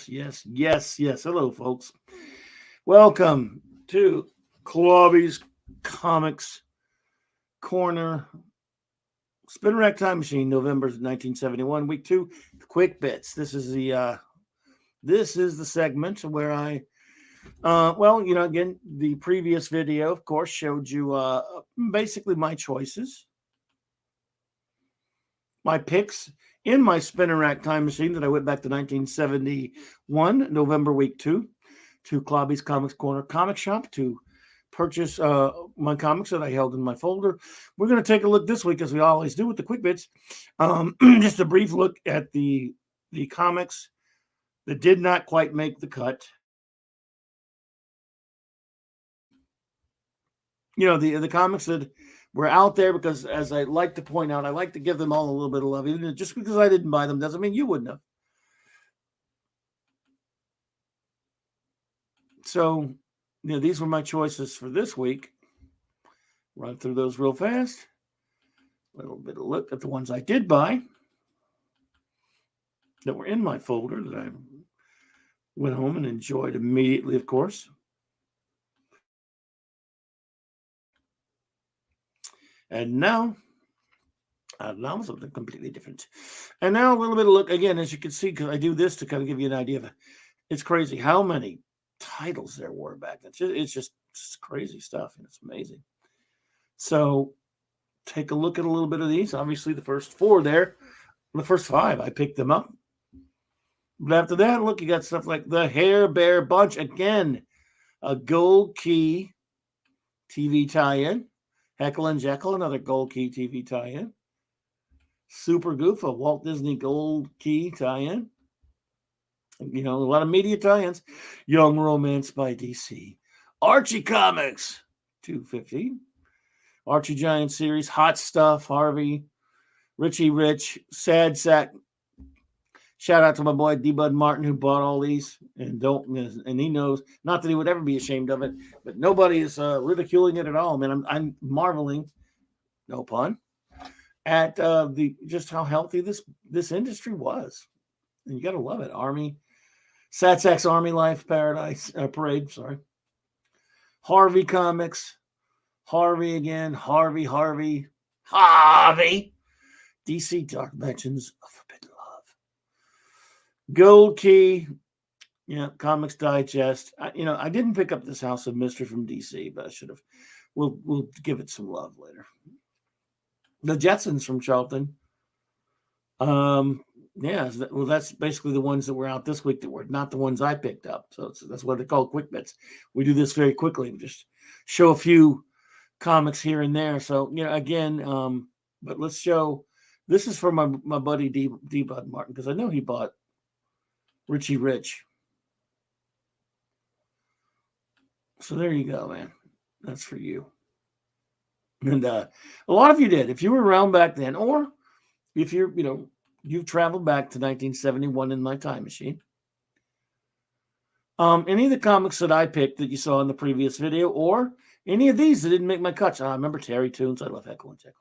Yes. Hello, folks. Welcome to Clobby'S Comics Corner. Spin Rack Time Machine, November 1971, week 2. Quick bits. This is the segment where again, the previous video, of course, showed you basically my choices, my picks in my spinner rack time machine that I went back to 1971, November week 2, to Clobby'S Comics Corner comic shop to purchase my comics that I held in my folder. We're going to take a look this week, as we always do with the quick bits, just a brief look at the comics that did not quite make the cut. You know, the comics that were out there, because as I like to point out, I like to give them all a little bit of love. Even just because I didn't buy them doesn't mean you wouldn't have. So, these were my choices for this week. Run through those real fast. A little bit of look at the ones I did buy that were in my folder that I went home and enjoyed immediately, of course. And now something completely different. And now a little bit of look, again, as you can see, because I do this to kind of give you an idea of it. It's crazy how many titles there were back then. It's just crazy stuff, and it's amazing. So take a look at a little bit of these. Obviously, the first 4 there, the first 5, I picked them up. But after that, look, you got stuff like the Hair Bear Bunch. Again, a Gold Key TV tie-in. Heckle and Jekyll, another Gold Key TV tie-in. Super Goof, a Walt Disney Gold Key tie-in. A lot of media tie-ins. Young Romance by DC. Archie Comics, $2.50. Archie Giant Series, Hot Stuff, Harvey, Richie Rich, Sad Sack. Shout out to my boy D. Bud Martin, who bought all these, and he knows, not that he would ever be ashamed of it, but nobody is ridiculing it at all, man. I'm marveling, no pun, at just how healthy this industry was, and you got to love it. Army, Sad Sack's Army Life Parade, sorry. Harvey Comics, Harvey again, Harvey, DC Dark Dimensions of Forbidden Love. Gold Key, Comics Digest. I didn't pick up this House of Mystery from DC, but I should have. We'll give it some love later. The Jetsons from Charlton. That's basically the ones that were out this week that were not the ones I picked up. So that's what they call quick bits. We do this very quickly. We just show a few comics here and there. So again, but let's show. This is from my buddy D. Bud Martin, because I know he bought Richie Rich. So there you go, man. That's for you. And a lot of you did. If you were around back then, or if you've traveled back to 1971 in my time machine. Any of the comics that I picked that you saw in the previous video, or any of these that didn't make my cuts. I remember Terry Toons. I love Heckle and Jekyll.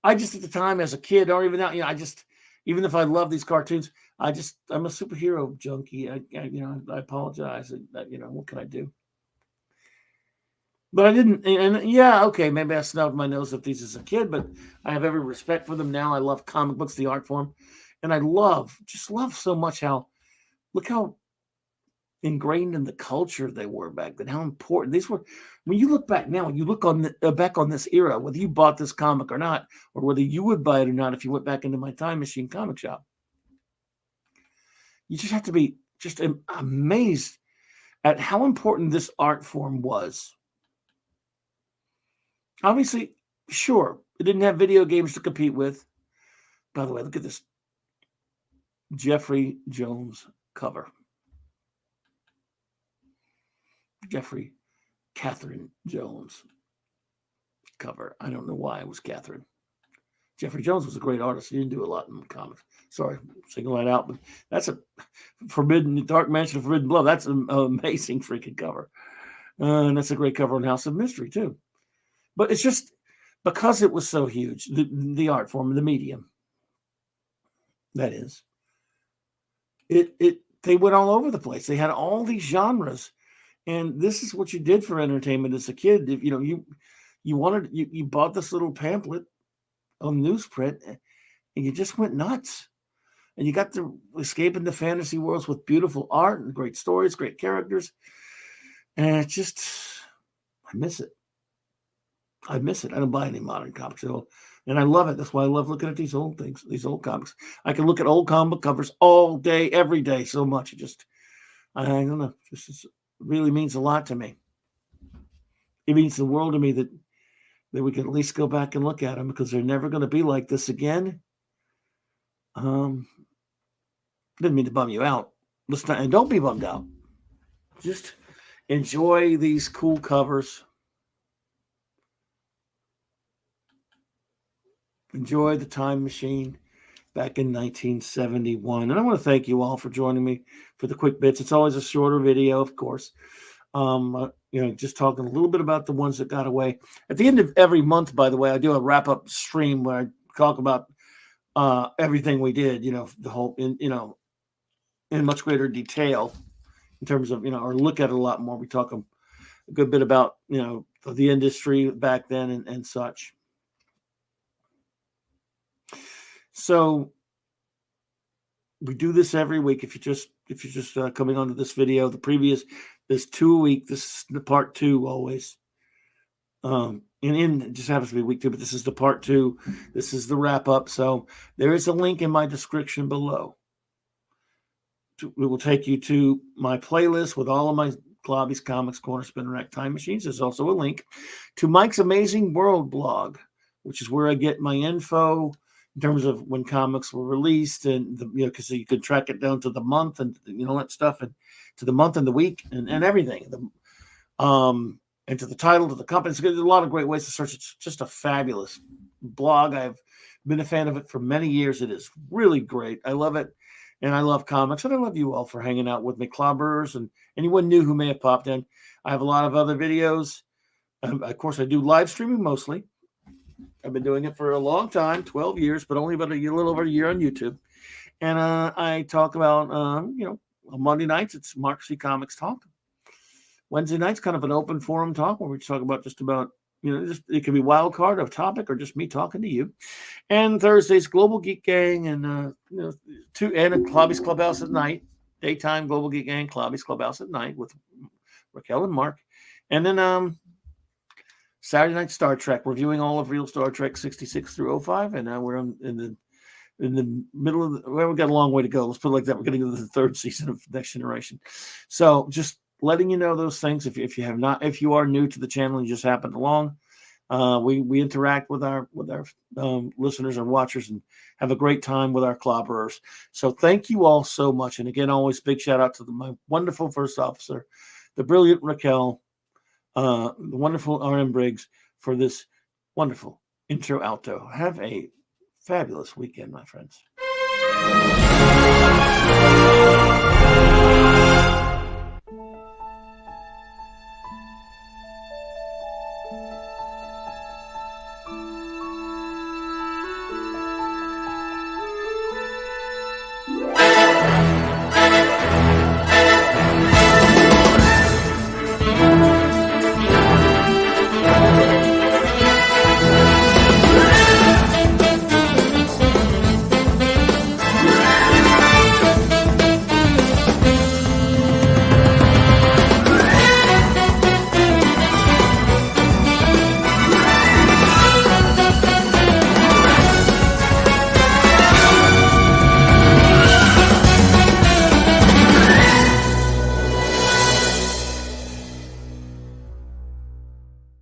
I just, at the time as a kid, or even now, even if I love these cartoons, I'm a superhero junkie. I apologize. What can I do? But I didn't, and maybe I snubbed my nose at these as a kid, but I have every respect for them now. I love comic books, the art form, and I love so much look how ingrained in the culture they were back then, how important these were. When you look back now, you look back on this era, whether you bought this comic or not, or whether you would buy it or not if you went back into my time machine comic shop, you just have to be just amazed at how important this art form was. Obviously, sure, it didn't have video games to compete with. By the way, look at this Jeffrey Jones cover. Catherine Jones cover. I don't know why it was Catherine. Jeffrey Jones was a great artist. He didn't do a lot in comics. Sorry, single that out, but that's a Dark Mansion of Forbidden Blood. That's an amazing freaking cover. And that's a great cover on House of Mystery, too. But it's just because it was so huge, the art form, the medium, that is, it they went all over the place. They had all these genres, and this is what you did for entertainment as a kid. If you bought this little pamphlet on newsprint, and you just went nuts. And you got to escape into fantasy worlds with beautiful art and great stories, great characters. And it's just, I miss it. I miss it. I don't buy any modern comics at all. And I love it. That's why I love looking at these old things, these old comics. I can look at old comic covers all day, every day, so much. I don't know. This really means a lot to me. It means the world to me that we can at least go back and look at them, because they're never going to be like this again. Didn't mean to bum you out. And don't be bummed out. Just enjoy these cool covers. Enjoy the time machine back in 1971. And I want to thank you all for joining me for the quick bits. It's always a shorter video, of course. Just talking a little bit about the ones that got away. At the end of every month, by the way, I do a wrap-up stream where I talk about everything we did, the whole, in much greater detail in terms of, or look at it a lot more. We talk a good bit about, the industry back then and such. So we do this every week. If you're just coming onto this video, there's 2 a week. This is the part 2 always. And it just happens to be week 2, but this is the part 2. This is the wrap up. So there is a link in my description below. It will take you to my playlist with all of my Clobby's Comics Corner Spin Rack Time Machines. There's also a link to Mike's Amazing World blog, which is where I get my info in terms of when comics were released, and because you could track it down to the month and that stuff, and to the month and the week and everything. And to the title, to the company. There's a lot of great ways to search. It's just a fabulous blog. I've been a fan of it for many years. It is really great. I love it. And I love comics. And I love you all for hanging out with me, Clobberers, and anyone new who may have popped in. I have a lot of other videos. Of course, I do live streaming mostly. I've been doing it for a long time, 12 years, but only about a little over a year on YouTube. And I talk about, on Monday nights, it's Mark C. Comics Talk. Wednesday nights, kind of an open forum talk where we talk about just about, it could be wild card of topic or just me talking to you. And Thursdays, Global Geek Gang, and and Clobby'S Clubhouse at night. Daytime, Global Geek Gang, Clobby'S Clubhouse at night with Raquel and Mark. And then Saturday night, Star Trek, reviewing all of real Star Trek 66 through 05. And now we're in the middle of we've got a long way to go. Let's put it like that. We're getting into the 3rd season of Next Generation. So just letting you know those things. If you are new to the channel and you just happened along, we interact with our listeners or watchers and have a great time with our Clobberers. So thank you all so much. And again, always big shout out to my wonderful first officer, the brilliant Raquel, the wonderful R.M. Briggs, for this wonderful intro alto. Have a fabulous weekend, my friends.